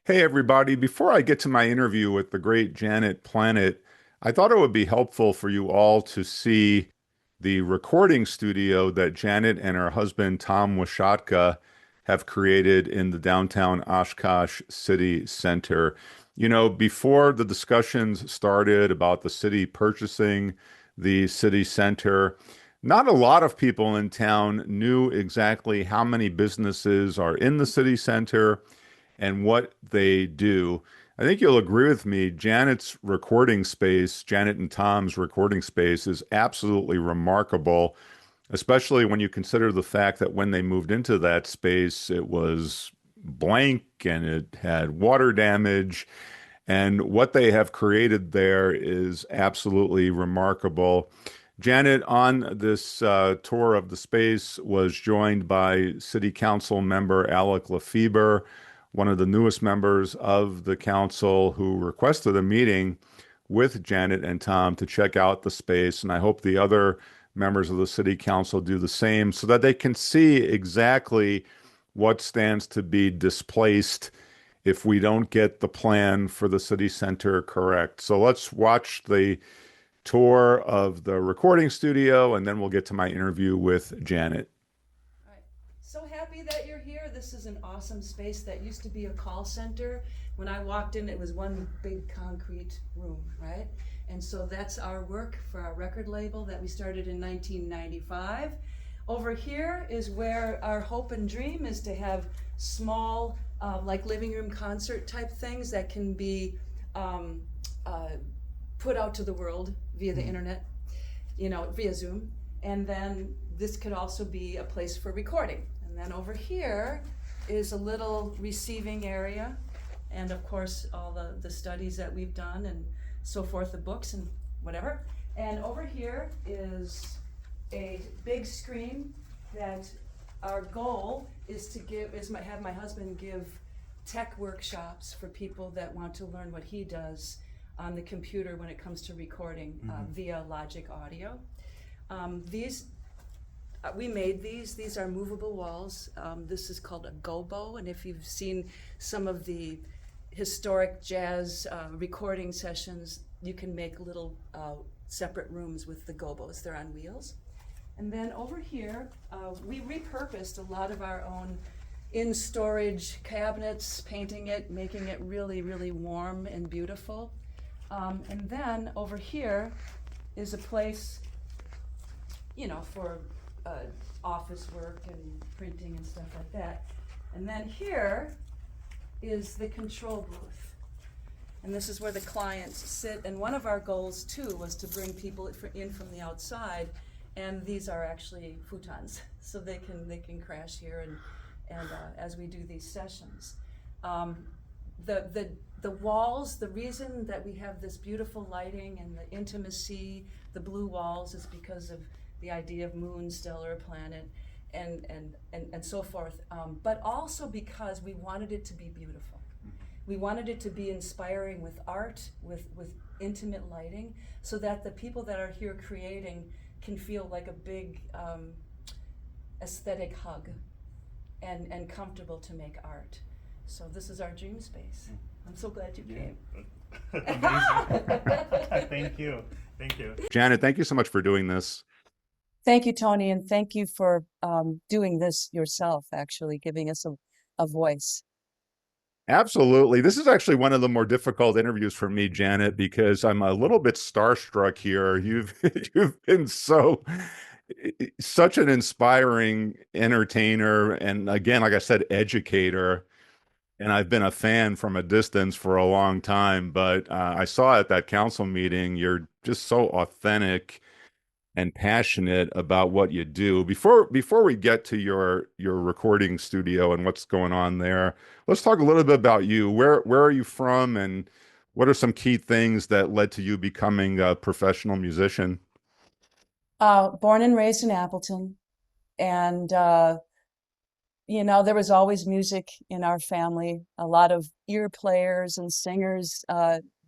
Hey, everybody. Before I get to my interview with the great Janet Planet, I thought it would be helpful for you all to see the recording studio that Janet and her husband, Tom Washatka, have created in the downtown Oshkosh city center. You know, before the discussions started about the city purchasing the city center, not a lot of people in town knew exactly how many businesses are in the city center and what they do. I think you'll agree with me. Janet's recording space, Janet and Tom's recording space, is absolutely remarkable, especially when you consider the fact that when they moved into that space, it was blank and it had water damage. And what they have created there is absolutely remarkable. Janet, on this tour of the space, was joined by City Council member Alec Lefebvre, one of the newest members of the council, who requested a meeting with Janet and Tom to check out the space. And I hope the other members of the city council do the same so that they can see exactly what stands to be displaced if we don't get the plan for the city center correct. So let's watch the tour of the recording studio, and then we'll get to my interview with Janet. All right. So happy that you're here. This is an awesome space that used to be a call center. When I walked in, it was one big concrete room, right? And so that's our work for our record label that we started in 1995. Over here is where our hope and dream is to have small, like living room concert type things that can be um, uh, put out to the world via the internet, via Zoom. And then this could also be a place for recording. And then over here is a little receiving area. And of course, all the studies that we've done and so forth, the books and whatever. And over here is a big screen that our goal is to have my husband give tech workshops for people that want to learn what he does on the computer when it comes to recording via Logic Audio. We made these. These are movable walls. This is called a gobo, and if you've seen some of the historic jazz recording sessions, you can make little separate rooms with the gobos. They're on wheels. And then over here, we repurposed a lot of our own in storage cabinets, painting it, making it really, really warm and beautiful. And then over here is a place, for office work and printing and stuff like that. And then here is the control booth. And this is where the clients sit. And one of our goals too was to bring people in from the outside. And these are actually futons, so they can crash here and as we do these sessions. The walls, the reason that we have this beautiful lighting and the intimacy, the blue walls, is because of the idea of moon, stellar, planet, and so forth, but also because we wanted it to be beautiful. We wanted it to be inspiring with art, with intimate lighting, so that the people that are here creating can feel like a big aesthetic hug and comfortable to make art. So this is our dream space. I'm so glad you came. Thank you. Thank you. Janet, thank you so much for doing this. Thank you, Tony, and thank you for doing this yourself, actually, giving us a voice. Absolutely. This is actually one of the more difficult interviews for me, Janet, because I'm a little bit starstruck here. You've you've been such an inspiring entertainer and, again, like I said, educator. And I've been a fan from a distance for a long time, but I saw at that council meeting, you're just so authentic and passionate about what you do. Before we get to your recording studio and what's going on there, let's talk a little bit about you. Where are you from, and what are some key things that led to you becoming a professional musician? Born and raised in Appleton, and there was always music in our family, a lot of ear players and singers,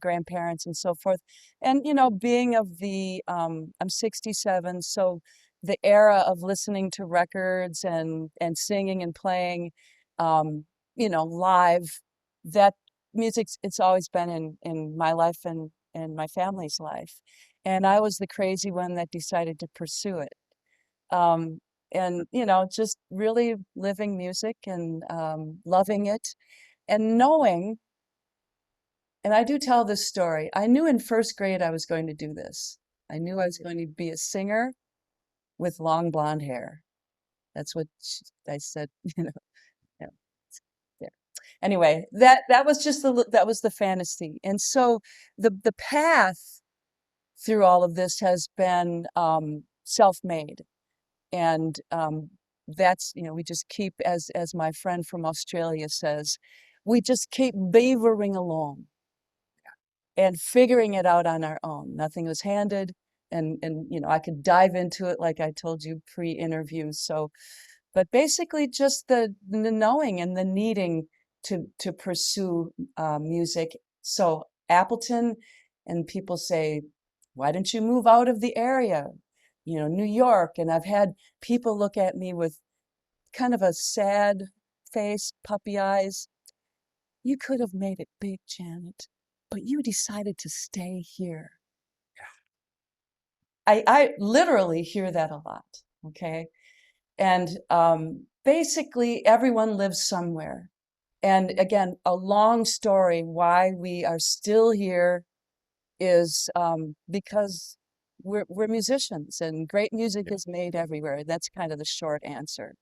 grandparents and so forth. And, being of I'm 67, so the era of listening to records and singing and playing, live, that music's it's always been in my life and my family's life. And I was the crazy one that decided to pursue it. Um, and just really living music and loving it and knowing, and I do tell this story. I knew in first grade I was going to do this. I knew I was going to be a singer with long blonde hair. That's what I said, yeah, there. Anyway, that was just that was the fantasy. And so the path through all of this has been self-made. And that's, we just keep, as my friend from Australia says, we just keep beavering along and figuring it out on our own. Nothing was handed. And I could dive into it like I told you pre-interview. So, but basically just the knowing and the needing to pursue music. So Appleton, and people say, why didn't you move out of the area? New York. And I've had people look at me with kind of a sad face, puppy eyes. You could have made it big, Janet, but you decided to stay here. I literally hear that a lot. Okay. And basically, everyone lives somewhere. And again, a long story why we are still here is because we're musicians and great music is made everywhere. That's kind of the short answer.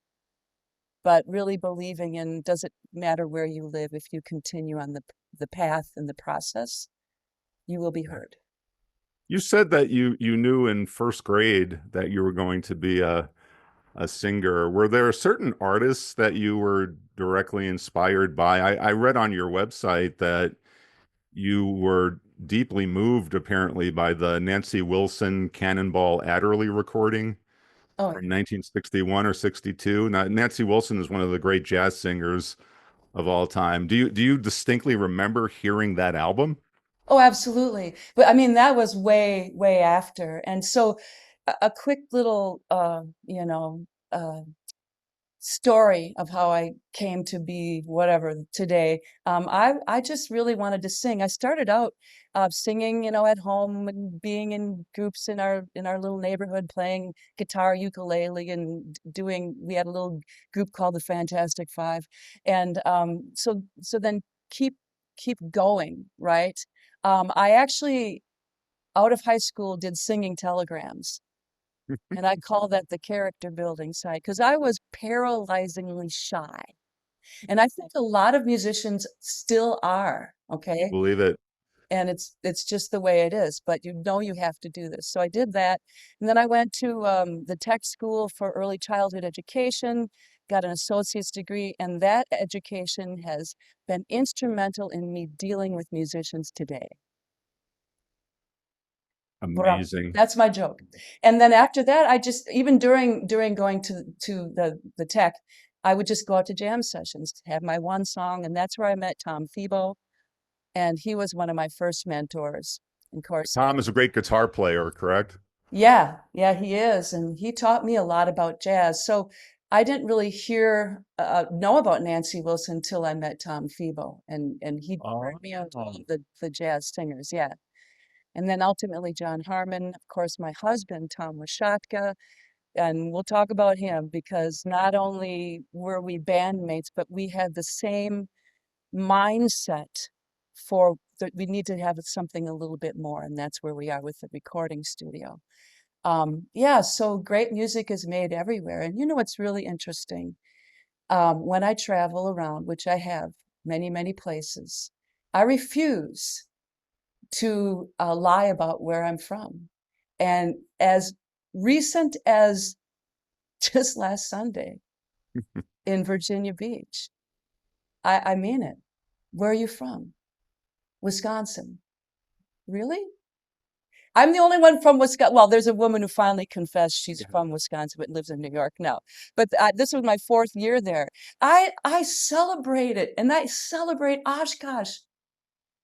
But really believing in, does it matter where you live, if you continue on the path and the process, you will be heard. You said that you knew in first grade that you were going to be a singer. Were there certain artists that you were directly inspired by? I read on your website that you were deeply moved, apparently, by the Nancy Wilson Cannonball Adderley recording Oh, from 1961 or 62. Now, Nancy Wilson is one of the great jazz singers of all time. Do you distinctly remember hearing that album? oh, absolutely. But I mean, that was way, way after. And so a quick little, story of how I came to be whatever today. I just really wanted to sing. I started out singing, at home and being in groups in our little neighborhood, playing guitar, ukulele, and doing. We had a little group called the Fantastic Five, and so then keep going, right? I actually out of high school did singing telegrams. And I call that the character building side because I was paralyzingly shy. And I think a lot of musicians still are, okay? Believe it. And it's just the way it is, but you have to do this. So I did that. And then I went to the tech school for early childhood education, got an associate's degree, and that education has been instrumental in me dealing with musicians today. Amazing. That's my joke. And then after that, I just even during going to the tech, I would just go out to jam sessions, have my one song, and that's where I met Tom Thebo, and he was one of my first mentors. Of course, Tom is a great guitar player, correct? yeah, he is, and he taught me a lot about jazz. So I didn't really know about Nancy Wilson until I met Tom Thebo, and he Oh, brought me out to all of the jazz singers. Yeah. And then ultimately John Harmon, of course, my husband, Tom Washatka, and we'll talk about him because not only were we bandmates, but we had the same mindset for that we need to have something a little bit more, and that's where we are with the recording studio. Yeah, so great music is made everywhere. And what's really interesting? When I travel around, which I have many, many places, I refuse to lie about where I'm from. And as recent as just last Sunday in Virginia Beach, I mean it. Where are you from? Wisconsin. Really? I'm the only one from Wisconsin. Well, there's a woman who finally confessed she's from Wisconsin but lives in New York now. But this was my 4th year there. I celebrate it, and I celebrate Oshkosh.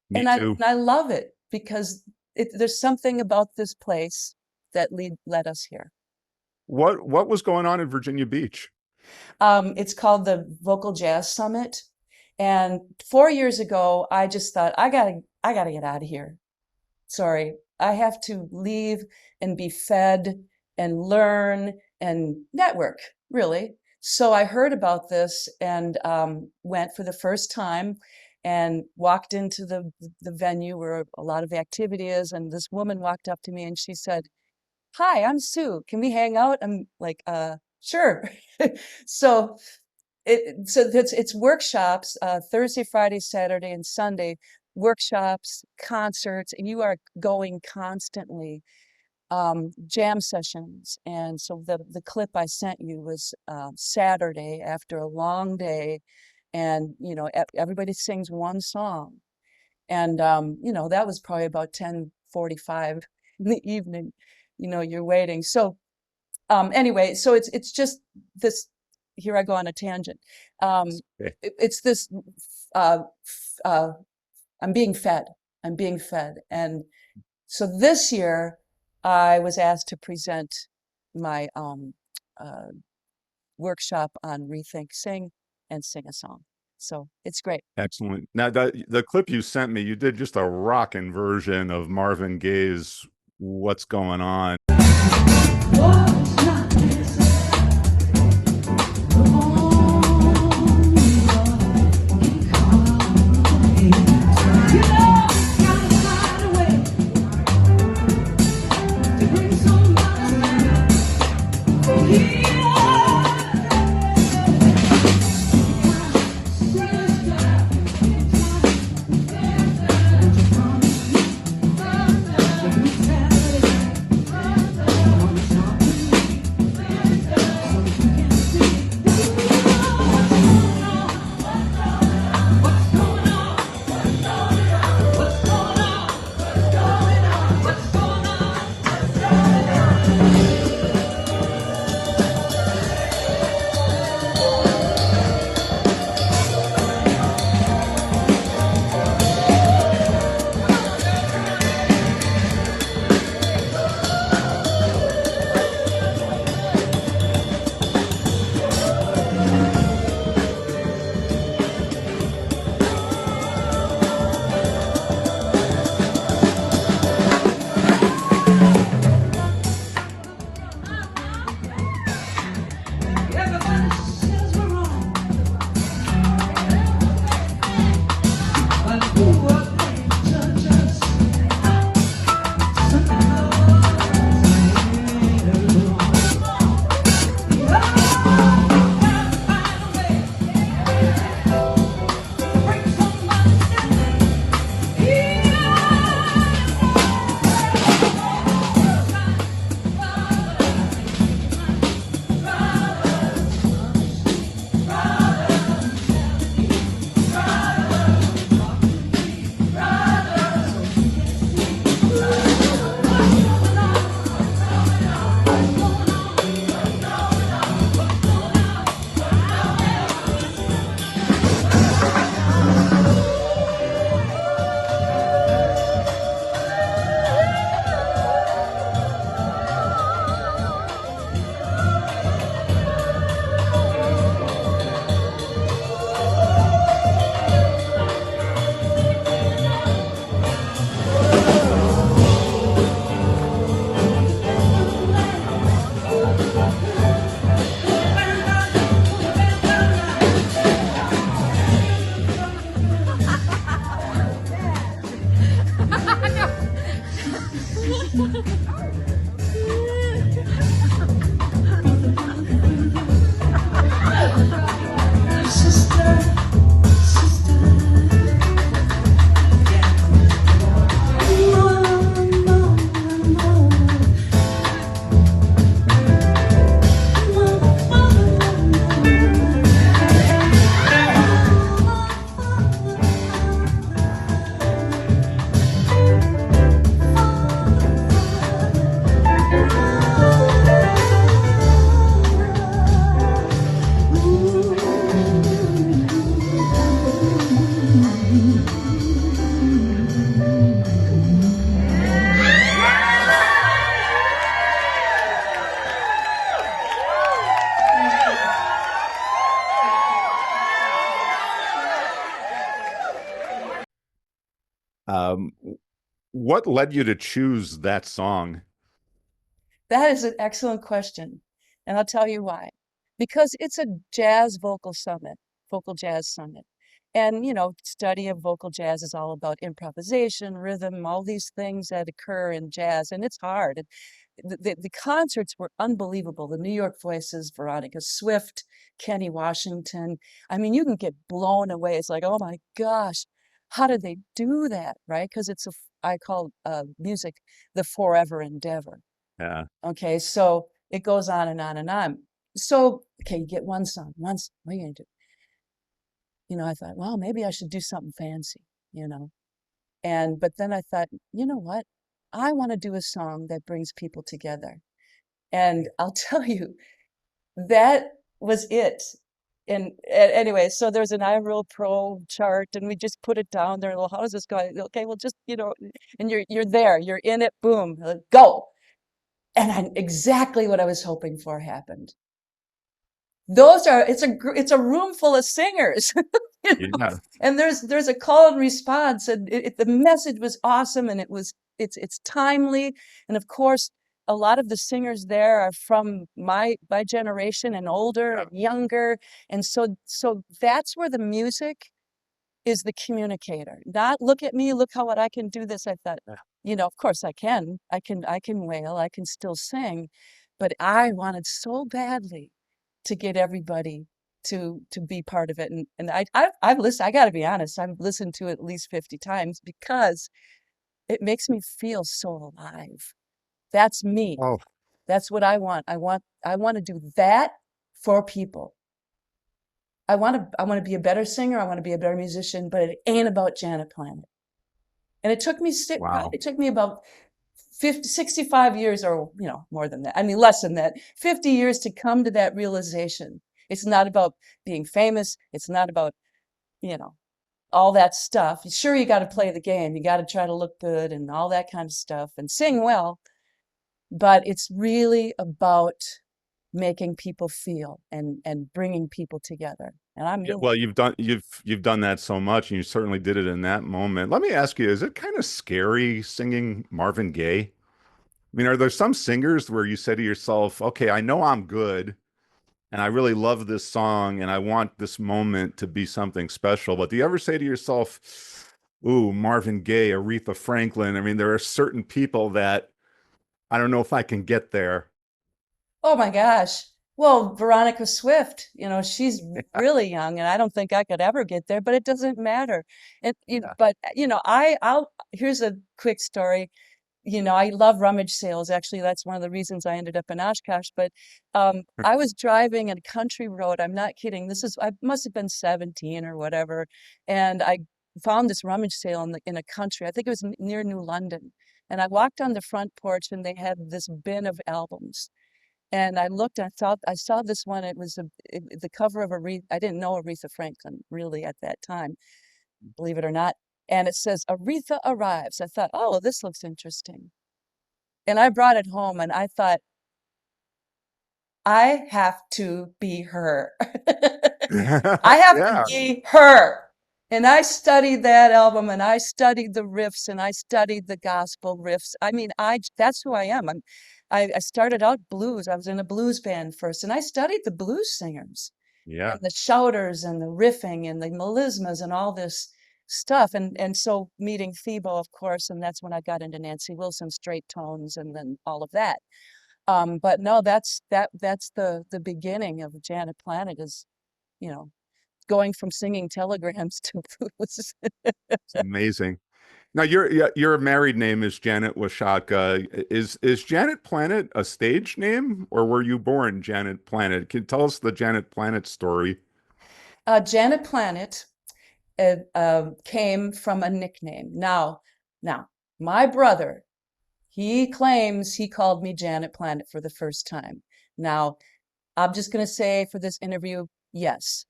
Me And too. I love it because there's something about this place that led us here. What was going on in Virginia Beach? It's called the Vocal Jazz Summit, And 4 years ago, I just thought, I gotta get out of here. Sorry, I have to leave and be fed and learn and network, really. So I heard about this and went for the first time and walked into the venue where a lot of activity is. And this woman walked up to me and she said, "Hi, I'm Sue. Can we hang out?" I'm like, sure. So it's workshops, Thursday, Friday, Saturday, and Sunday, workshops, concerts, and you are going constantly, jam sessions. And so the clip I sent you was Saturday after a long day, and everybody sings one song, and that was probably about 10:45 in the evening. You're waiting. So anyway, so it's just this. Here I go on a tangent. Okay. It's this. Uh, I'm being fed. I'm being fed, and so this year I was asked to present my uh, workshop on Rethink Sing and Sing a Song. So it's great. Excellent. Now, the clip you sent me, you did just a rockin' version of Marvin Gaye's "What's Going On." Um, what led you to choose that song? That is an excellent question, and I'll tell you why. Because it's a jazz vocal summit, vocal jazz summit. And, study of vocal jazz is all about improvisation, rhythm, all these things that occur in jazz, and it's hard. And the concerts were unbelievable. The New York Voices, Veronica Swift, Kenny Washington. I mean, you can get blown away. It's like, oh my gosh, how did they do that, right? Because I call music the forever endeavor. Yeah. Okay, so it goes on and on and on. So, okay, you get one song, what are you gonna do? I thought, well, maybe I should do something fancy, you know. But then I thought, you know what? I want to do a song that brings people together. And I'll tell you, that was it. Anyway, so there's an iReal Pro chart, and we just put it down there. Well, how does this go? Okay, well, just and you're there, you're in it. Boom, go. And exactly what I was hoping for happened. It's a room full of singers, Yeah. and there's a call and response, and the message was awesome, and it's timely, and of course, a lot of the singers there are from my generation and older Yeah. and younger, and so that's where the music is the communicator. Not look at me, look how what I can do this. I thought, Yeah. of course I can wail, I can still sing, but I wanted so badly to get everybody to be part of it. And I've listened, I gotta be honest, I've listened to it at least 50 times because it makes me feel so alive. That's me. Oh, That's what I want. I want to do that for people. I want to be a better singer. I want to be a better musician, but it ain't about Janet Planet. And it took me wow. it took me about 50, 65 years, or more than that. I mean, less than that. 50 years to come to that realization. It's not about being famous. It's not about, you know, all that stuff. Sure, you got to play the game. You got to try to look good and all that kind of stuff and sing well, but it's really about making people feel and bringing people together. And I'm Yeah, doing well, you've done that so much, and you certainly did it in that moment. Let me ask you, is it kind of scary singing Marvin Gaye? I mean, are there some singers where you say to yourself, "Okay, I know I'm good, and I really love this song, and I want this moment to be something special," but do you ever say to yourself, "Ooh, Marvin Gaye, Aretha Franklin"? I mean, there are certain people that I don't know if I can get there. Oh my gosh. Well, Veronica Swift, she's really young, and I don't think I could ever get there, but it doesn't matter. Yeah. But here's a quick story. I love rummage sales. Actually, that's one of the reasons I ended up in Oshkosh. But I was driving a country road. I'm not kidding. I must have been 17 or whatever, and I found this rummage sale in a country. I think it was near New London. And I walked on the front porch, and they had this bin of albums. And I looked, I saw this one. It was the cover of Aretha. I didn't know Aretha Franklin really at that time, believe it or not. And it says Aretha arrives. I thought, oh, this looks interesting. And I brought it home, and I thought, I have to be her. I have to Yeah. be her. And I studied that album, and I studied the riffs, and I studied the gospel riffs. I mean, that's who I am. I started out blues. I was in a blues band first, and I studied the blues singers Yeah. and the shouters and the riffing and the melismas and all this stuff. And so meeting Thebo, of course, and that's when I got into Nancy Wilson straight tones and then all of that. But no, that's the beginning of Janet Planet is, you know, going from singing telegrams to blues. It's amazing. Now, your married name is Janet Washatka. Is Janet Planet a stage name, or were you born Janet Planet? Can you tell us the Janet Planet story? Janet Planet came from a nickname. Now, my brother, he claims he called me Janet Planet for the first time. Now, I'm just going to say for this interview, yes.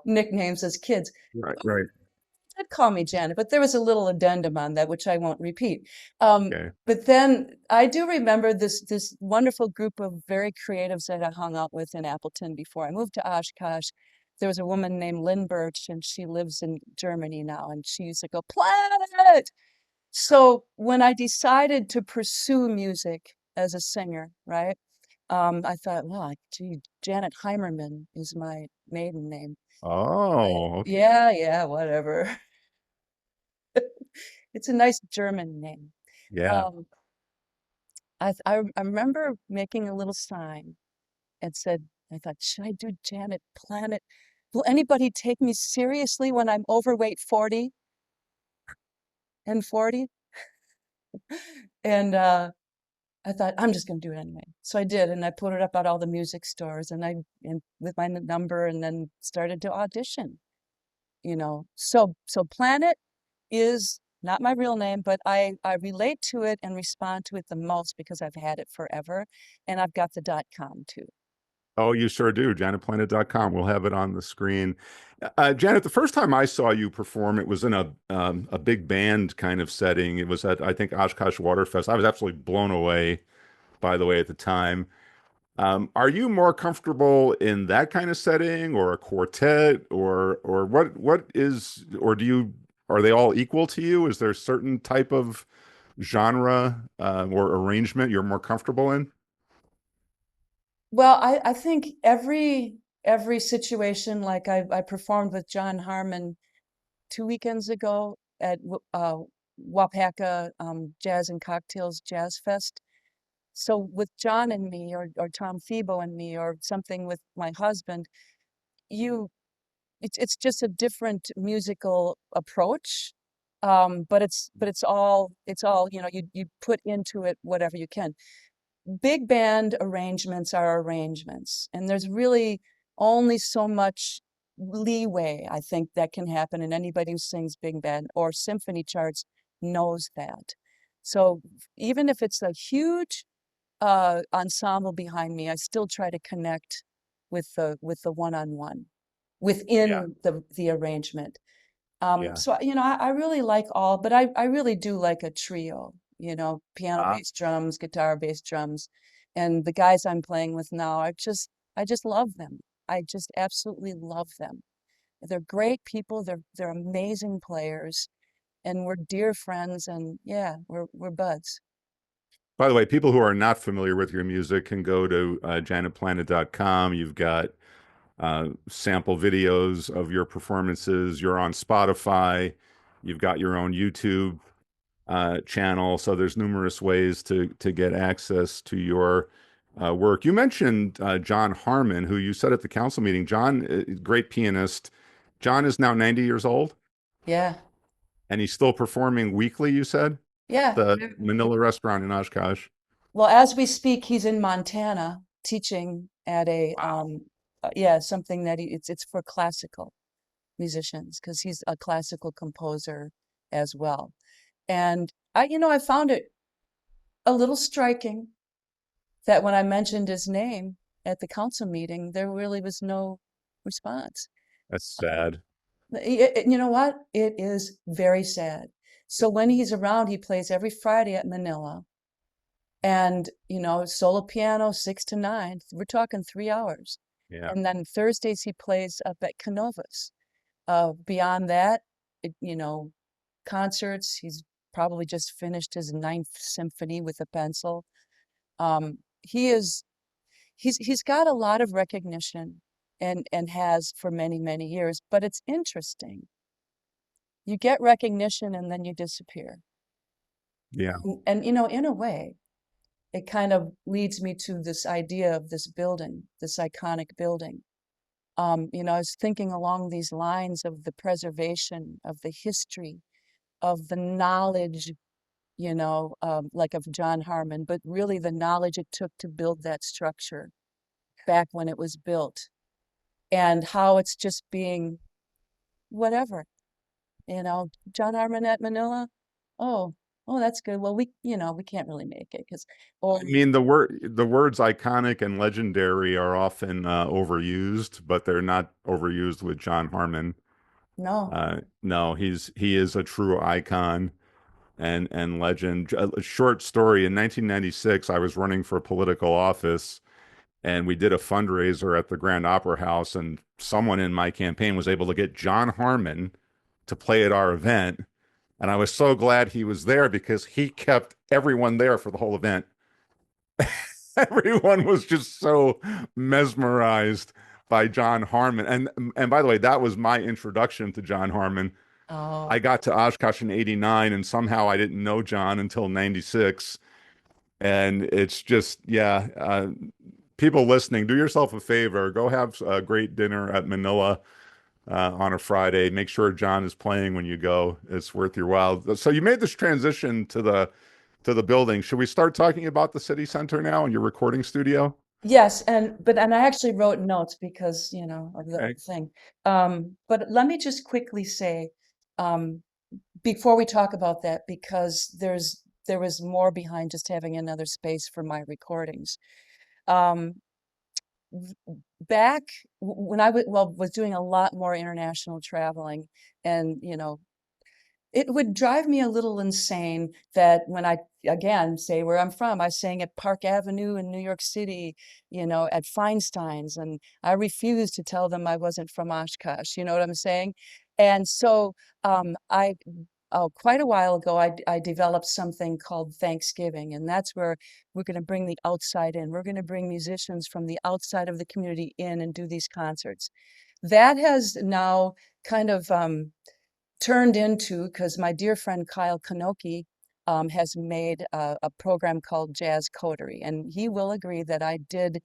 Nicknames as kids. Right, right. Did call me Janet, but there was a little addendum on that, which I won't repeat. Okay. But then I do remember this wonderful group of very creatives that I hung out with in Appleton before I moved to Oshkosh. there was a woman named Lynn Birch, and she lives in Germany now, and she used to go, Planet! So when I decided to pursue music as a singer, right? I thought, well, gee, Janet Heimerman is my maiden name. Oh, okay. Yeah, yeah, whatever. It's a nice German name. Yeah. Um, I remember making a little sign and said, I thought, should I do Janet Planet? Will anybody take me seriously when I'm overweight 40 and 40? And I thought, I'm just going to do it anyway. So I did, and I put it up at all the music stores, and with my number, and then started to audition. So Planet is not my real name, but I relate to it and respond to it the most because I've had it forever, and I've got the .com too. Oh, you sure do. JanetPlanet.com. We'll have it on the screen. Janet, the first time I saw you perform, it was in a big band kind of setting. It was at, I think, Oshkosh Waterfest. I was absolutely blown away, by the way, at the time. Are you more comfortable in that kind of setting, or a quartet, or what is, or do you, are they all equal to you? Is there a certain type of genre or arrangement you're more comfortable in? Well, I think every situation, like I performed with John Harmon 2 weekends ago at Wapaka Jazz and Cocktails Jazz Fest. So with John and me, or Tom Thebo and me, or something with my husband, you it's just a different musical approach. But it's all you put into it whatever you can. Big band arrangements are arrangements, and there's really only so much leeway, I think, that can happen, and anybody who sings big band or symphony charts knows that. So even if it's a huge ensemble behind me, I still try to connect with the one-on-one Yeah, within the arrangement. yeah. So I really like all, but I really do like a trio, piano, Ah, bass, drums, guitar, bass, drums. And the guys I'm playing with now I just love them. I just absolutely love them. They're great people. They're amazing players, and we're dear friends, and yeah, we're buds. by the way, people who are not familiar with your music can go to janetplanet.com. You've got sample videos of your performances. You're on Spotify. You've got your own YouTube channel. So there's numerous ways to get access to your work. You mentioned John Harmon, who you said at the council meeting. John, great pianist. John is now 90 years old, Yeah. and he's still performing weekly, you said? Yeah. The Manila restaurant in Oshkosh. Well, as we speak, he's in Montana teaching at a Wow. yeah, something that it's for classical musicians because he's a classical composer as well. And I found it a little striking that when I mentioned his name at the council meeting, there really was no response. That's sad. You know what? It is very sad. So when he's around, he plays every Friday at Manila. And, solo piano, 6 to 9. We're talking 3 hours. Yeah. And then Thursdays he plays up at Canovas. Beyond that, concerts. He's probably just finished his ninth symphony with a pencil. He is he's got a lot of recognition and has for many, many years, but it's interesting. You get recognition and then you disappear. Yeah. And in a way, it kind of leads me to this idea of this building, this iconic building. I was thinking along these lines of the preservation of the history, of the knowledge, like of John Harmon, but really the knowledge it took to build that structure back when it was built, and how it's just being whatever, John Harmon at Manila. Oh, oh, that's good. Well, we can't really make it because, or I mean, the words iconic and legendary are often overused, but they're not overused with John Harmon. no, No, he is a true icon and legend. A short story: in 1996, I was running for political office, and we did a fundraiser at the Grand Opera House, and someone in my campaign was able to get John Harmon to play at our event. And I was so glad he was there because he kept everyone there for the whole event. Everyone was just so mesmerized by John Harmon. And by the way, that was my introduction to John Harmon. Oh, I got to Oshkosh in 89 and somehow I didn't know John until 96. And it's just, yeah, people listening, do yourself a favor, go have a great dinner at Manila on a Friday. Make sure John is playing when you go. It's worth your while. So you made this transition to the building. Should we start talking about the city center now and your recording studio? yes, and I actually wrote notes because, you know, of the Okay. thing. But let me just quickly say, um, before we talk about that, because there was more behind just having another space for my recordings. Um, v- Back when was doing a lot more international traveling, and you know, it would drive me a little insane that when I, again, say where I'm from, I sang at Park Avenue in New York City, you know, at Feinstein's, and I refused to tell them I wasn't from Oshkosh. You know what I'm saying? And so I, oh, quite a while ago, I developed something called Thanksgiving, and that's where we're going to bring the outside in. We're going to bring musicians from the outside of the community in and do these concerts. That has now kind of turned into, because my dear friend Kyle Kanoki has made a program called Jazz Coterie, and he will agree that I did,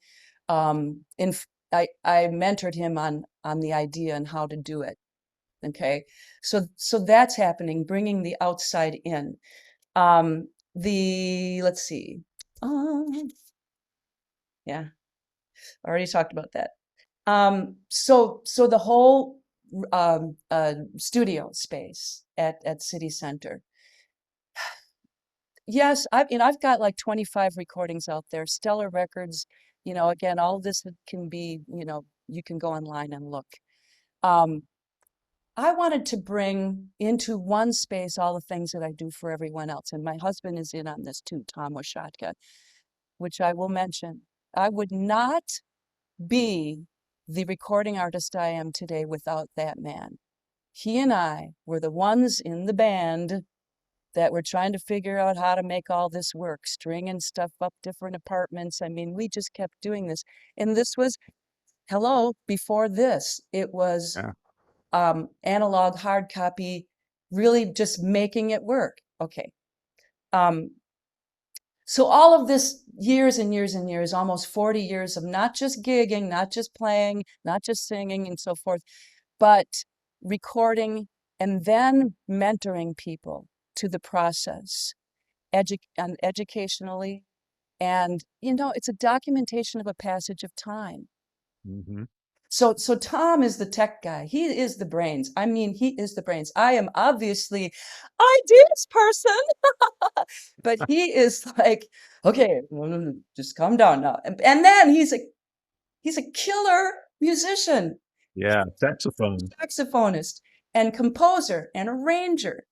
I mentored him on the idea and how to do it. Okay, so that's happening, bringing the outside in. Let's see, um, yeah, I already talked about that. So the whole studio space at City Center. Yes, I've got like 25 recordings out there, stellar records. You know, again, all of this can be, you know, you can go online and look. Um, I wanted to bring into one space all the things that I do for everyone else, and my husband is in on this too, Tom Washatka, which I will mention. I would not be the recording artist I am today without that man. He and I were the ones in the band that were trying to figure out how to make all this work, stringing stuff up different apartments. I mean, we just kept doing this. And this was, hello, before this, it was Yeah. analog, hard copy, really just making it work. Okay. Um, so all of this years and years and years, almost 40 years of not just gigging, not just playing, not just singing and so forth, but recording and then mentoring people to the process and educationally. And, you know, it's a documentation of a passage of time. Hmm. So Tom is the tech guy. He is the brains. I mean, he is the brains. I am obviously ideas person, but he is like, okay, just calm down now. And then he's a killer musician, Yeah, saxophone. saxophonist and composer and arranger.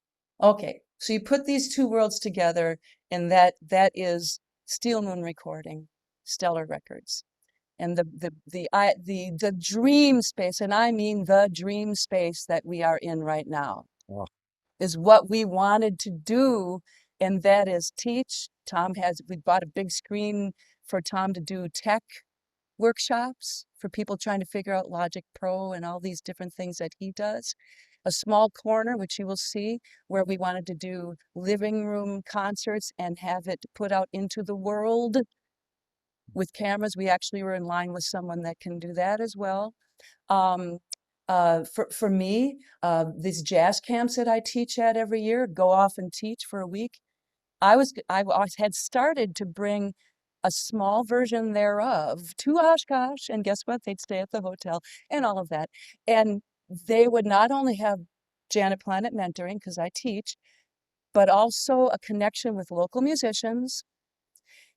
Okay, so you put these two worlds together, and that is Steel Moon Recording, Stellar Records, and the dream space, and I mean the dream space that we are in right now, Oh, is what we wanted to do, and that is teach. We bought a big screen for Tom to do tech workshops for people trying to figure out Logic Pro and all these different things that he does. A small corner, which you will see, where we wanted to do living room concerts and have it put out into the world with cameras. We actually were in line with someone that can do that as well. Um, for me, these jazz camps that I teach at every year, go off and teach for a week. Had started to bring a small version thereof to Oshkosh, and guess what? They'd stay at the hotel and all of that. And they would not only have Janet Planet mentoring, because I teach, but also a connection with local musicians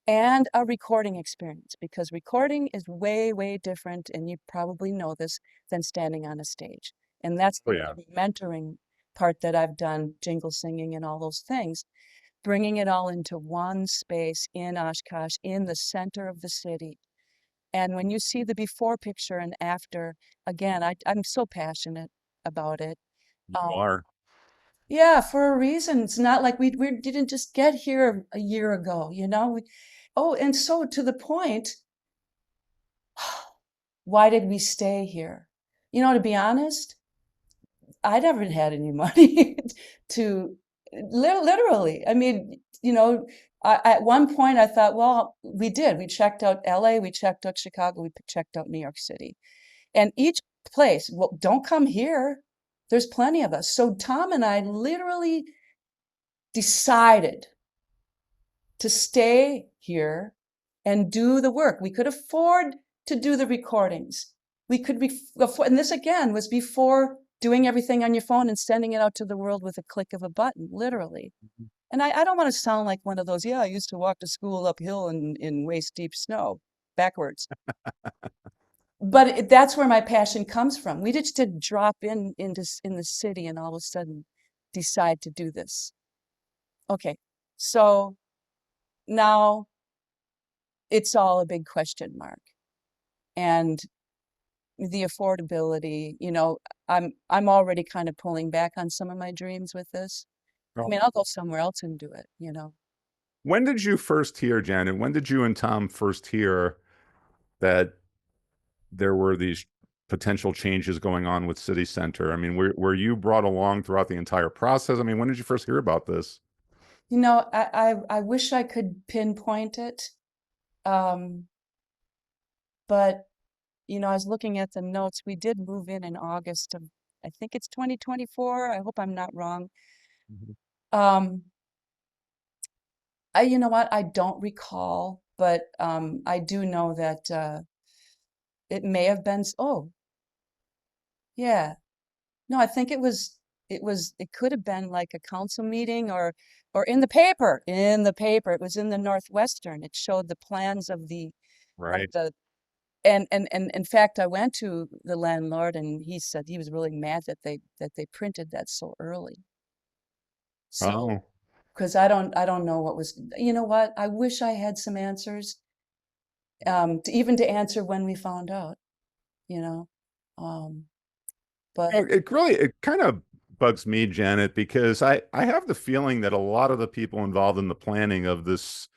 and a recording experience, because recording is way, way different, and you probably know this, than standing on a stage. And that's oh the yeah. mentoring part that I've done, jingle singing and all those things, bringing it all into one space in Oshkosh, in the center of the city. And when you see the before picture and after, again, I'm so passionate about it. You are. Yeah, for a reason. It's not like we didn't just get here a year ago, you know? Oh, and so to the point, why did we stay here? You know, to be honest, I never had any money to literally. I mean, you know, at one point I thought, well, we did. We checked out LA, we checked out Chicago, we checked out New York City. And each place, well, don't come here. There's plenty of us. So Tom and I literally decided to stay here and do the work. We could afford to do the recordings. We could afford, and this again was before doing everything on your phone and sending it out to the world with a click of a button, literally. And I don't want to sound like one of those, yeah, I used to walk to school uphill in waist deep snow, backwards. But that's where my passion comes from. We just didn't drop in the city and all of a sudden decide to do this. Okay, so now it's all a big question mark. And the affordability, you know, I'm already kind of pulling back on some of my dreams with this. I Oh. mean, I'll go somewhere else and do it, you know. When did you first hear, Janet? When did you and Tom first hear that there were these potential changes going on with City Center? I mean, were you brought along throughout the entire process? I mean, when did you first hear about this? You know, I wish I could pinpoint it. Um, but you know, I was looking at the notes. We did move in August of, I think it's 2024. I hope I'm not wrong. Mhm. Um, you know what? I don't recall, but I do know that it may have been. Oh, yeah. No, I think it could have been like a council meeting or in the paper. In the paper, it was in the Northwestern. It showed the plans of Right. the and in fact, I went to the landlord and he said he was really mad that they printed that so early. So, Oh. because I don't know what was, you know what? I wish I had some answers, even to answer when we found out, you know. Um, but It kind of bugs me, Janet, because I have the feeling that a lot of the people involved in the planning of this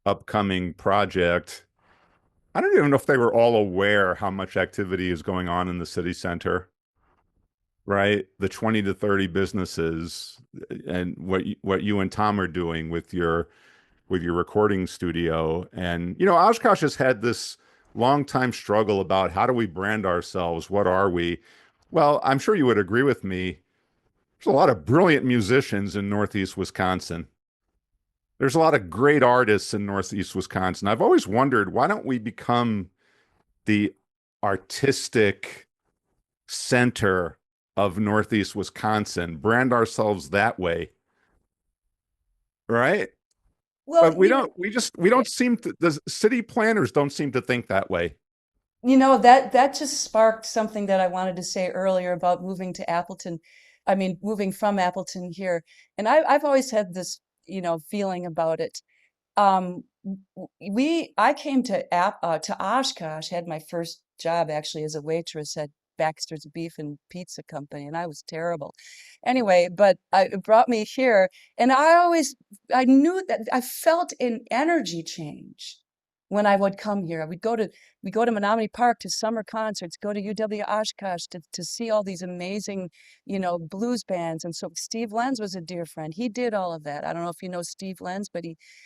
upcoming project, I don't even know if they were all aware how much activity is going on in the city center, right? The 20 to 30 businesses and what you and Tom are doing with your recording studio. And you know, Oshkosh has had this long time struggle about how do we brand ourselves? What are we? Well, I'm sure you would agree with me. There's a lot of brilliant musicians in Northeast Wisconsin. There's a lot of great artists in Northeast Wisconsin. I've always wondered, why don't we become the artistic center of Northeast Wisconsin, brand ourselves that way, right? well, But we don't seem to, the city planners don't seem to think that way. you know, that just sparked something that I wanted to say earlier about moving to Appleton. I mean, moving from Appleton here. And I've always had this, you know, feeling about it. I came to Oshkosh, had my first job actually as a waitress at Baxter's Beef and Pizza Company, and I was terrible. Anyway, but it brought me here, and I knew that I felt an energy change when I would come here. We go to Menominee Park to summer concerts, go to UW Oshkosh to see all these amazing, you know, blues bands. And so Steve Lenz was a dear friend. He did all of that. I don't know if you know Steve Lenz, but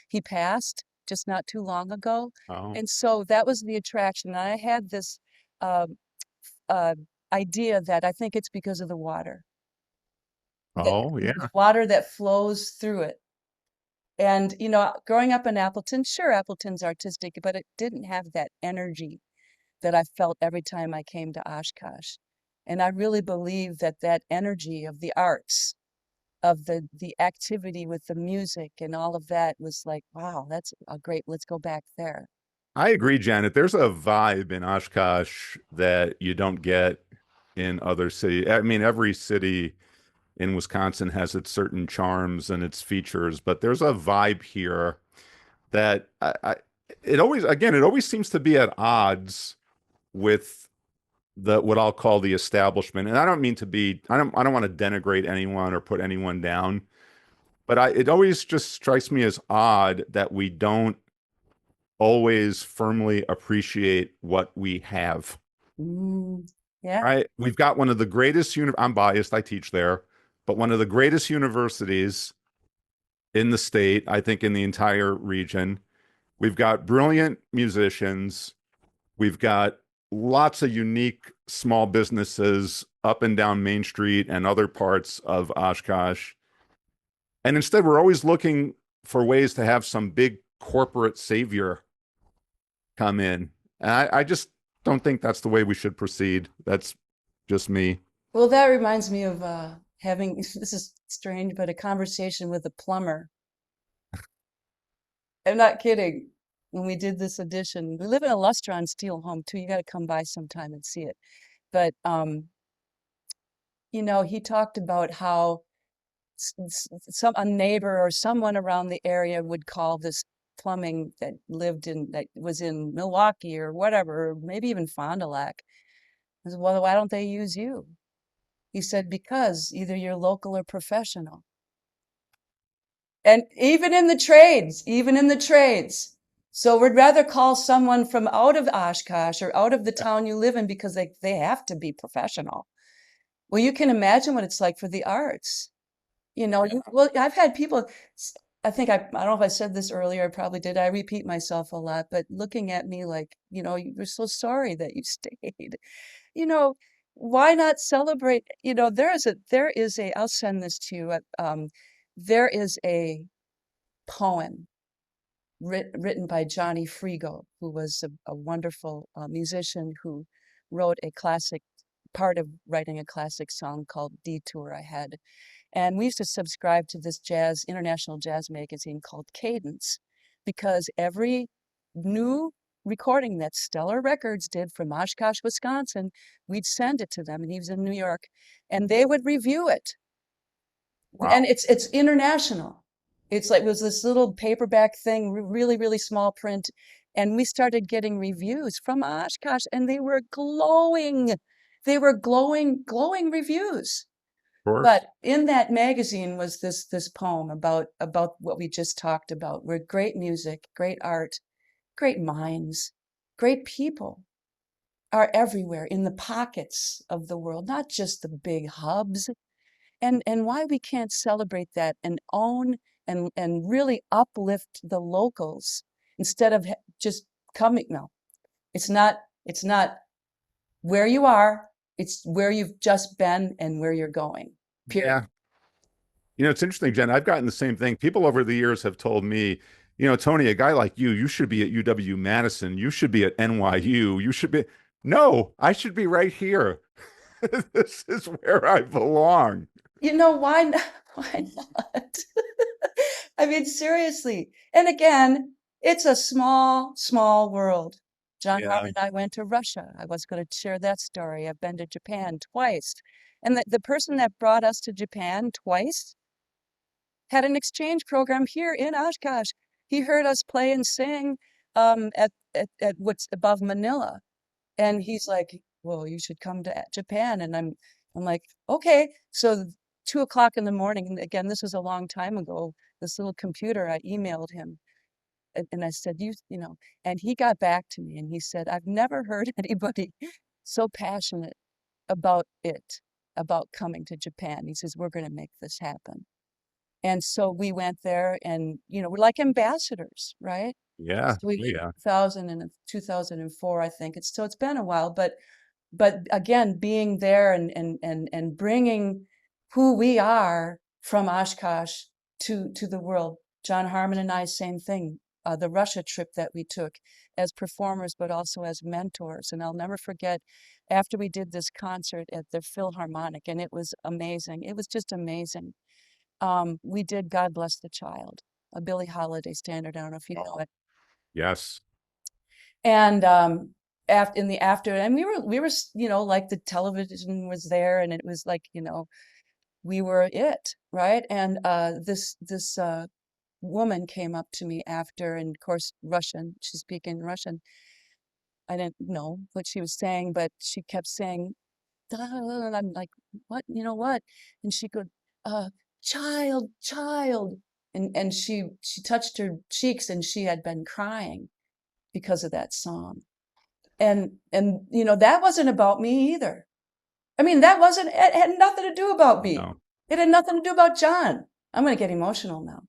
he passed just not too long ago. Oh, And so that was the attraction. And I had this uh, uh, idea that I think it's because of the water, that oh there's yeah. water that flows through it. And, you know, growing up in Appleton, sure, Appleton's artistic, but it didn't have that energy that I felt every time I came to Oshkosh. And I really believe that that energy of the arts, of the activity with the music and all of that was like, wow, that's a great, let's go back there. I agree, Janet. There's a vibe in Oshkosh that you don't get in other cities. I mean, every city in Wisconsin has its certain charms and its features, but there's a vibe here that it always seems to be at odds with the what I'll call the establishment. And I don't mean to be, I don't want to denigrate anyone or put anyone down, but it always just strikes me as odd that we don't always firmly appreciate what we have. Mm, yeah. Right? We've got one of the greatest I'm biased, I teach there, but one of the greatest universities in the state, I think in the entire region. We've got brilliant musicians. We've got lots of unique small businesses up and down Main Street and other parts of Oshkosh. And instead, we're always looking for ways to have some big corporate savior come in. And I just don't think that's the way we should proceed. That's just me. Well, that reminds me of having, this is strange, but a conversation with a plumber. I'm not kidding. When we did this edition, we live in a Lustron steel home too. You got to come by sometime and see it. But he talked about how a neighbor or someone around the area would call this plumbing that was in Milwaukee or whatever, or maybe even Fond du Lac. I said, well, why don't they use you? He said, because either you're local or professional. And even in the trades. So we'd rather call someone from out of Oshkosh or out of the town you live in because they have to be professional. Well, you can imagine what it's like for the arts. Well, I've had people, I don't know if I said this earlier, I probably did. I repeat myself a lot, but looking at me like, you're so sorry that you stayed. You know, why not celebrate? There is a, I'll send this to you. There is a poem written by Johnny Frigo, who was a wonderful musician who wrote part of writing a classic song called Detour Ahead. And we used to subscribe to this international jazz magazine called Cadence, because every new recording that Stellar Records did from Oshkosh, Wisconsin, we'd send it to them, and he was in New York, and they would review it. And Wow. it's international. It was this little paperback thing, really, really small print. And we started getting reviews from Oshkosh, and they were glowing. They were glowing reviews. Of course. But in that magazine was this poem about what we just talked about, where great music, great art, great minds, great people are everywhere in the pockets of the world, not just the big hubs. And why we can't celebrate that and own and really uplift the locals instead of just coming. No, it's not where you are, it's where you've just been and where you're going, period. Yeah. It's interesting, Jen. I've gotten the same thing. People over the years have told me, Tony, a guy like you should be at UW-Madison. You should be at NYU. You should be. No, I should be right here. This is where I belong. Why not? Why not? I mean, seriously. And again, it's a small world. John Yeah. Harmon and I went to Russia. I was going to share that story. I've been to Japan twice. And the person that brought us to Japan twice had an exchange program here in Oshkosh. He heard us play and sing at what's above Manila. And he's like, well, you should come to Japan. And I'm like, okay. So 2 o'clock in the morning, and again, this was a long time ago, this little computer, I emailed him and I said, and he got back to me and he said, I've never heard anybody so passionate about about coming to Japan. He says, we're going to make this happen. And so we went there and, we're like ambassadors, right? Yeah. So we, Yeah. 2004, I think. So it's been a while, but again, being there and bringing who we are from Oshkosh to the world. John Harmon and I, same thing. The Russia trip that we took as performers, but also as mentors. And I'll never forget after we did this concert at the Philharmonic, and it was amazing. It was just amazing. We did God Bless the Child, a Billie Holiday standard. I don't know if you know it. Yes. And and we were like the television was there, and it was like we were it, right? And this woman came up to me after, and of course, Russian, she's speaking Russian. I didn't know what she was saying, but she kept saying, "Duh," and I'm like, what, what? And she goes, uh, child, child. And she touched her cheeks and she had been crying because of that song. And that wasn't about me either. I mean, it had nothing to do about me. No. It had nothing to do about John. I'm going to get emotional now.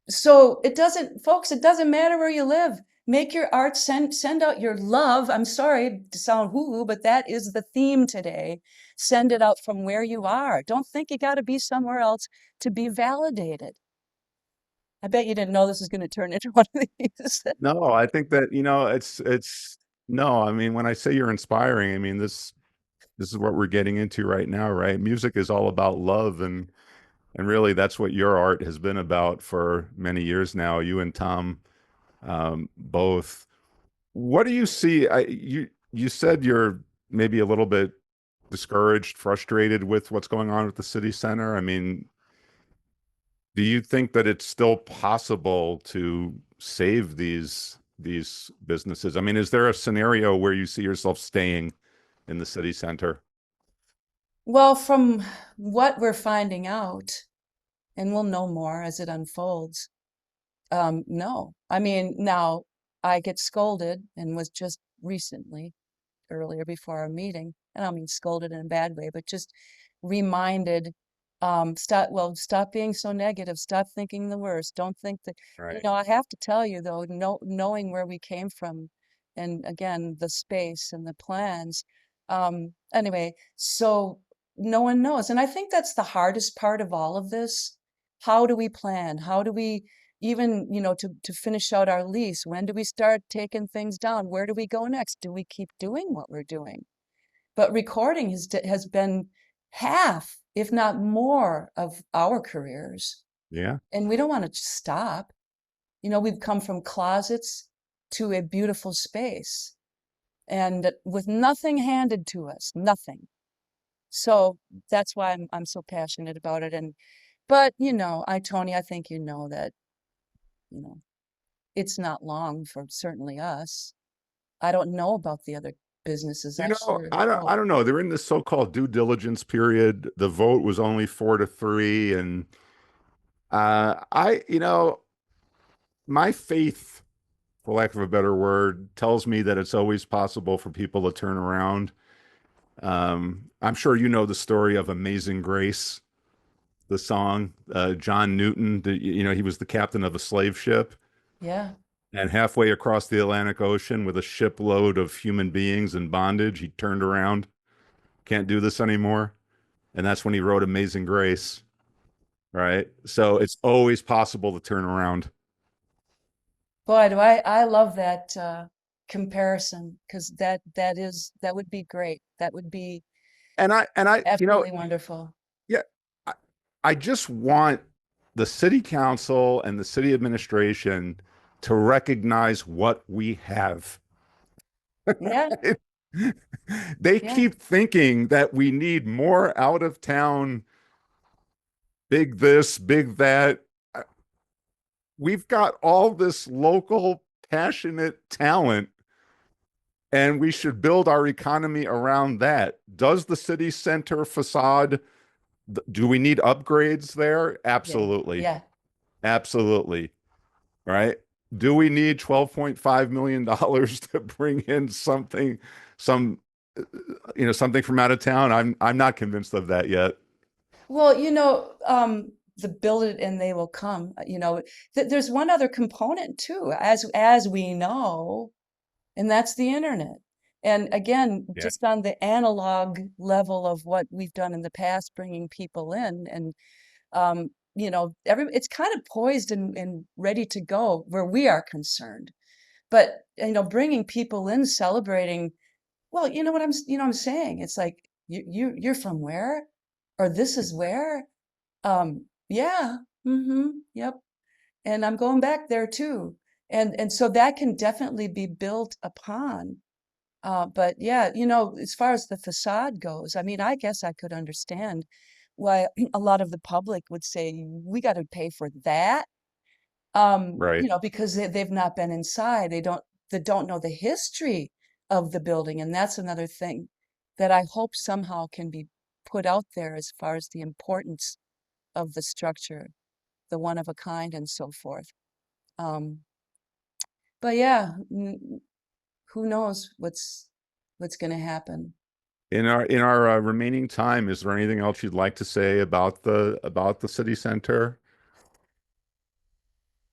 So folks, it doesn't matter where you live. Make your art, send out your love. I'm sorry to sound woo-woo, but that is the theme today. Send it out from where you are. Don't think you got to be somewhere else to be validated. I bet you didn't know this was going to turn into one of these. No, I think that, it's no, I mean, when I say you're inspiring, I mean, this is what we're getting into right now, right? Music is all about love, and really that's what your art has been about for many years now. You and Tom, both. What do you see? You said you're maybe a little bit discouraged, frustrated with what's going on with the city center. I mean, do you think that it's still possible to save these businesses? I mean, is there a scenario where you see yourself staying in the city center? Well, from what we're finding out, and we'll know more as it unfolds, no. I mean, now I get scolded and was just recently, earlier before our meeting, and I don't mean scolded in a bad way, but just reminded, stop being so negative, stop thinking the worst. Don't think that, Right. I have to tell you though, knowing where we came from, and again, the space and the plans. Anyway, so no one knows. And I think that's the hardest part of all of this. How do we plan? How do we even, to finish out our lease? When do we start taking things down? Where do we go next? Do we keep doing what we're doing? But recording has been half, if not more, of our careers, Yeah. and we don't want to stop. We've come from closets to a beautiful space, and with nothing handed to us, nothing. So that's why I'm so passionate about it. But Tony, I think that you know it's not long for certainly us. I don't know about the other businesses. I sure I hope. don't know. They're in this so-called due diligence period. The vote was only 4-3, and my faith, for lack of a better word, tells me that it's always possible for people to turn around. I'm sure you know the story of Amazing Grace, the song. John Newton, he was the captain of a slave ship, Yeah. and halfway across the Atlantic Ocean with a shipload of human beings in bondage, he turned around, can't do this anymore. And that's when he wrote Amazing Grace, right? So it's always possible to turn around. Boy, do I love that comparison, because that would be great. That would be And I, absolutely wonderful. yeah, I, I just want the city council and the city administration to recognize what we have. Yeah, They yeah. keep thinking that we need more out of town, big this, big that. Uh, We've got all this local, passionate talent, and we should build our economy around that. Does the city center facade, do we need upgrades there? Yeah, Absolutely. yeah. Absolutely. Right. Do we need $12.5 million to bring in some, something from out of town? I'm not convinced of that yet. Well, the build it and they will come. There's one other component too, as we know, and that's the internet. And again, Yeah. just on the analog level of what we've done in the past, bringing people in, and it's kind of poised and ready to go where we are concerned. But bringing people in, celebrating. Well, I'm saying. It's like you're from where, or this is where. Yeah, yep. And I'm going back there too. And so that can definitely be built upon. But yeah, as far as the facade goes, I mean, I guess I could understand why a lot of the public would say, we got to pay for that. Right. because they've not been inside. They don't know the history of the building. And that's another thing that I hope somehow can be put out there as far as the importance of the structure, the one of a kind and so forth. Um, but yeah, who knows what's going to happen. In our remaining time, is there anything else you'd like to say about the city center?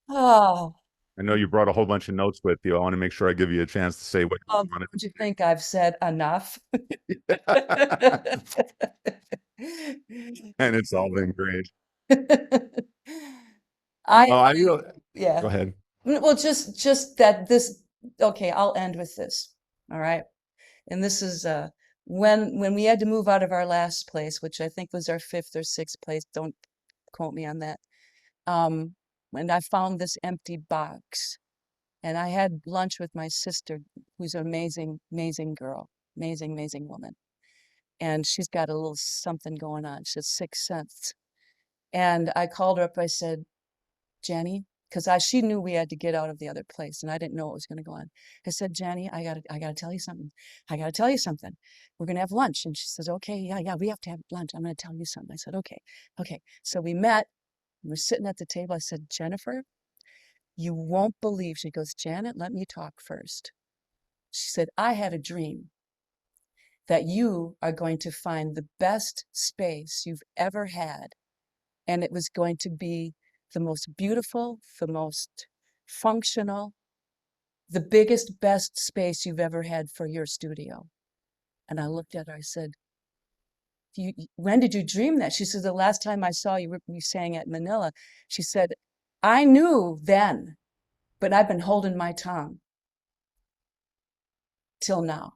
Oh, I know you brought a whole bunch of notes with you. I want to make sure I give you a chance to say what you wanted don't you think I've said enough? to and it's all been great. I, Oh, I really go yeah. ahead. Well, just that this, okay, I'll end with this. All right. And this is when we had to move out of our last place, which I think was our fifth or sixth place, don't quote me on that. And I found this empty box. And I had lunch with my sister, who's an amazing, amazing girl, amazing, amazing woman. And she's got a little something going on. She has sixth sense. And I called her up. I said, Jenny, because she knew we had to get out of the other place, and I didn't know what was going to go on. I said, Jenny, I gotta tell you something. I gotta tell you something. We're gonna have lunch. And she says, okay, yeah, we have to have lunch. I'm gonna tell you something. I said, okay, okay. So we met. We were sitting at the table. I said, Jennifer, you won't believe. She goes, Janet, let me talk first. She said, I had a dream that you are going to find the best space you've ever had. And it was going to be the most beautiful, the most functional, the biggest, best space you've ever had for your studio. And I looked at her, I said, when did you dream that? She said, the last time I saw you, you sang at Manila. She said, I knew then, but I've been holding my tongue till now.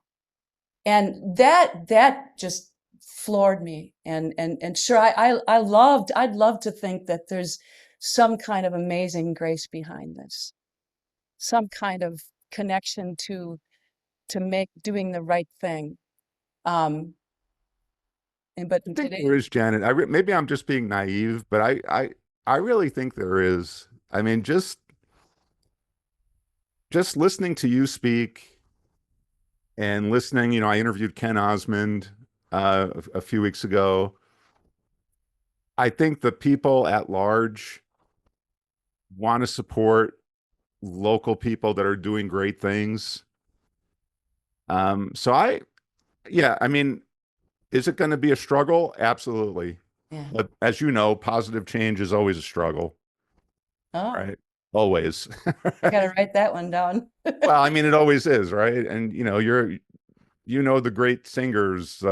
And that just floored me. And sure, I'd love to think that there's some kind of amazing grace behind this, some kind of connection to make doing the right thing. Um, but I think today, there is, Janet. Maybe I'm just being naive, but I really think there is. I mean, just listening to you speak and listening, I interviewed Ken Osmond a few weeks ago. I think the people at large want to support local people that are doing great things. So yeah, I mean, is it going to be a struggle? Absolutely. yeah. But as you know, positive change is always a struggle, Oh, right? Always. I gotta write that one down. Well, I mean, it always is, right? And the great singers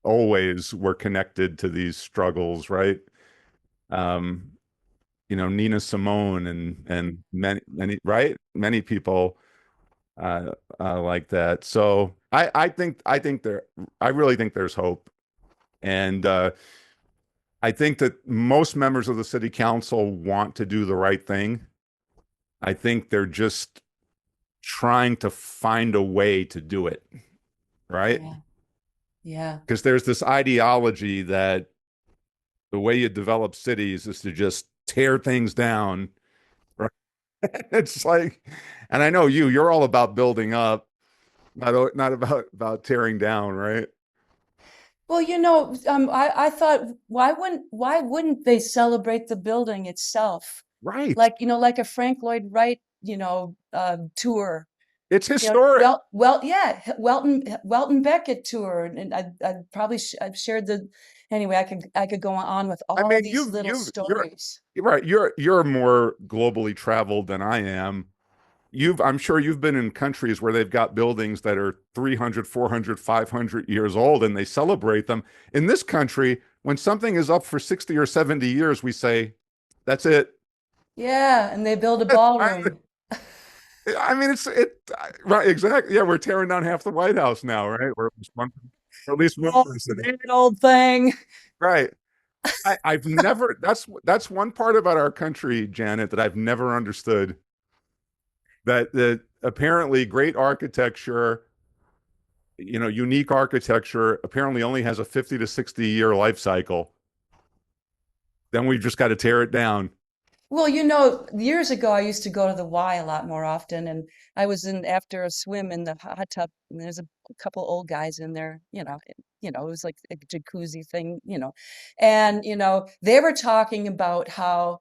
always were connected to these struggles, right? Um, Nina Simone and many, right? Many people like that. So I really think there's hope. And I think that most members of the city council want to do the right thing. I think they're just trying to find a way to do it, right? Yeah, yeah. Because there's this ideology that the way you develop cities is to just tear things down, right? It's like, and I know you're all about building up, not about tearing down, right? Well, I thought, why wouldn't they celebrate the building itself? Right. Like, like a Frank Lloyd Wright, tour. It's historic. Yeah, Welton Beckett tour, and I probably I've shared the. Anyway, I could go on with I all mean, these little stories. you're right. You're more globally traveled than I am. I'm sure you've been in countries where they've got buildings that are 300, 400, 500 years old and they celebrate them. In this country, when something is up for 60 or 70 years, we say, that's it. Yeah, and they build a I, ballroom. I mean, right, exactly. Yeah, we're tearing down half the White House now, right? Or at least one Oh, person. that old thing. Right. I've never, that's one part about our country, Janet, that I've never understood. That apparently great architecture, unique architecture apparently only has a 50 to 60 year life cycle. Then we've just got to tear it down. Well, you know, years ago I used to go to the Y a lot more often, and I was in after a swim in the hot tub, and there's a couple old guys in there, it was like a jacuzzi thing, and they were talking about how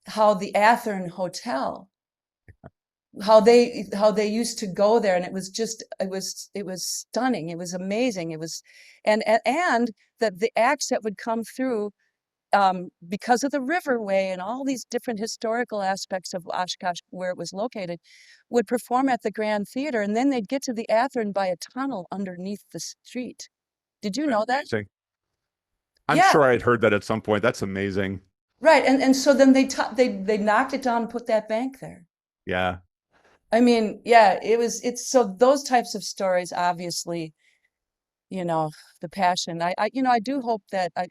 the Athern Hotel, how they used to go there, and it was stunning, it was amazing, it was, and that the acts that would come through because of the riverway and all these different historical aspects of Oshkosh where it was located, would perform at the Grand Theater, and then they'd get to the Athearn by a tunnel underneath the street. Did you know that? Amazing. I'm Yeah, sure I'd heard that at some point. That's amazing. right. And so then they knocked it down and put that bank there. Yeah. I mean, yeah, it's so those types of stories, obviously, you know, the passion. I do hope that I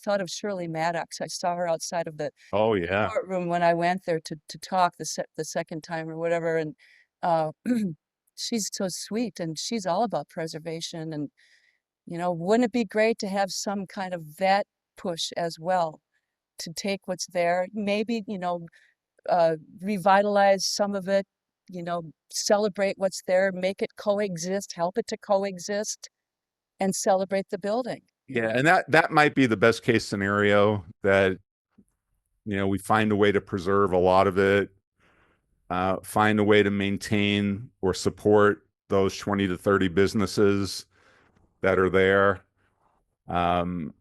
thought of Shirley Maddox. I saw her outside of the Oh, yeah. courtroom when I went there to talk the second time or whatever, and uh, she's so sweet, and she's all about preservation, and wouldn't it be great to have some kind of that push as well to take what's there, maybe revitalize some of it, celebrate what's there, make it coexist, help it to coexist, and celebrate the building. Yeah, and that might be the best case scenario, that we find a way to preserve a lot of it, find a way to maintain or support those 20 to 30 businesses that are there. And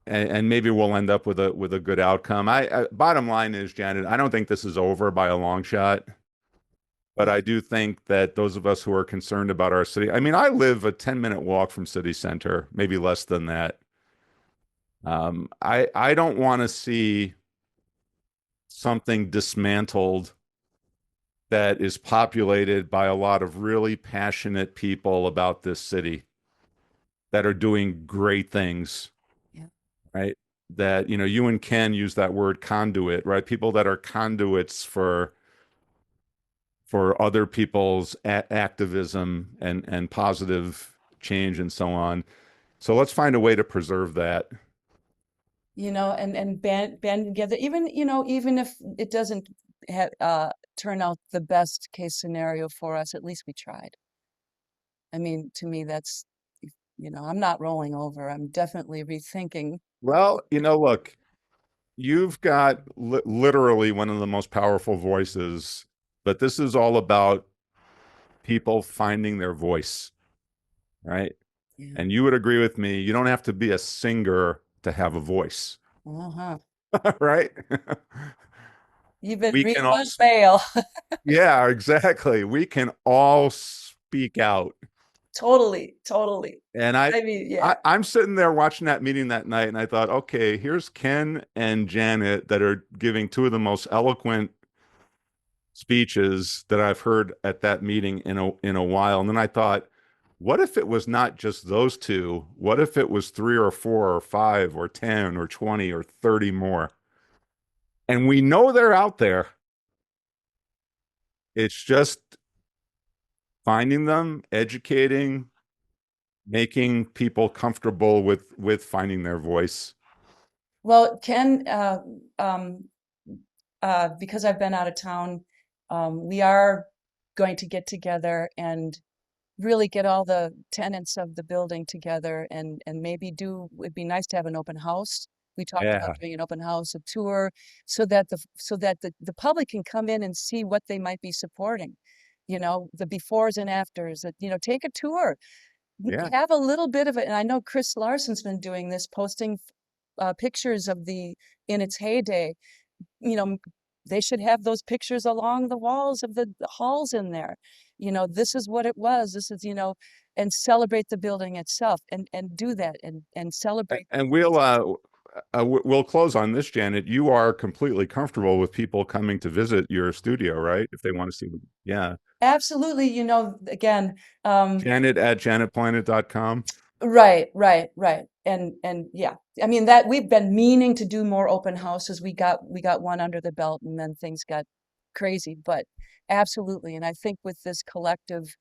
maybe we'll end up with a good outcome. Bottom line is, Janet, I don't think this is over by a long shot, but I do think that those of us who are concerned about our city, I mean, I live a 10-minute walk from city center, maybe less than that. I don't want to see something dismantled that is populated by a lot of really passionate people about this city that are doing great things, Yeah. right? That, you and Ken use that word conduit, right? People that are conduits for other people's activism and positive change and so on. So let's find a way to preserve that. And band together, even if it doesn't turn out the best case scenario for us, at least we tried. I mean, to me, that's, I'm not rolling over. I'm definitely rethinking. Well, look, you've got literally one of the most powerful voices, but this is all about people finding their voice, right? Yeah. And you would agree with me, you don't have to be a singer to have a voice, Uh-huh. right? You've been We read can all, one mail. yeah, exactly. We can all speak out. Totally, totally. And I mean, yeah. I'm sitting there watching that meeting that night, and I thought, okay, here's Ken and Janet that are giving two of the most eloquent speeches that I've heard at that meeting in a while. And then I thought, what if it was not just those two? What if it was three or four or five or 10 or 20 or 30 more? And we know they're out there. It's just finding them, educating, making people comfortable with finding their voice. Well, Ken, because I've been out of town, we are going to get together and really get all the tenants of the building together, and maybe it'd be nice to have an open house. We talked about Yeah, doing an open house, a tour, so that the public can come in and see what they might be supporting, the befores and afters, take a tour, yeah. have a little bit of it. And I know Chris Larson's been doing this, posting pictures of in its heyday. you know, they should have those pictures along the walls of the halls in there. This is what it was. This is, and celebrate the building itself, and do that, and celebrate. And we'll close on this, Janet. You are completely comfortable with people coming to visit your studio, right? If they want to see, yeah. Absolutely. Again, Janet at janetplanet.com. right, right, right. And yeah, I mean, that we've been meaning to do more open houses. We got one under the belt, and then things got crazy, but absolutely. And I think with this collective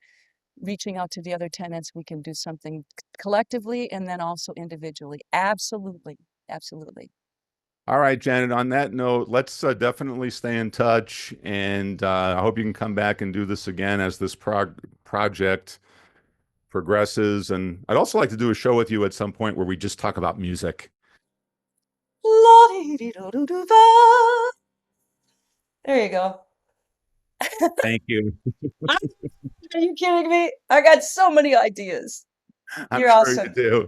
reaching out to the other tenants, we can do something collectively and then also individually. Absolutely. Absolutely. All right, Janet, on that note, let's definitely stay in touch. And I hope you can come back and do this again as this project progresses. And I'd also like to do a show with you at some point where we just talk about music. La-dee-dee-do-do-do-ba. There you go. Thank you. Are you kidding me? I got so many ideas. I'm You're sure you awesome. do.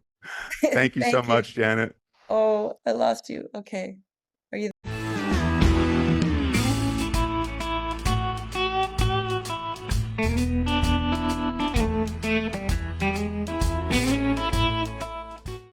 Thank you so Thank you. much, Janet. Oh, I lost you. Okay. Are you there?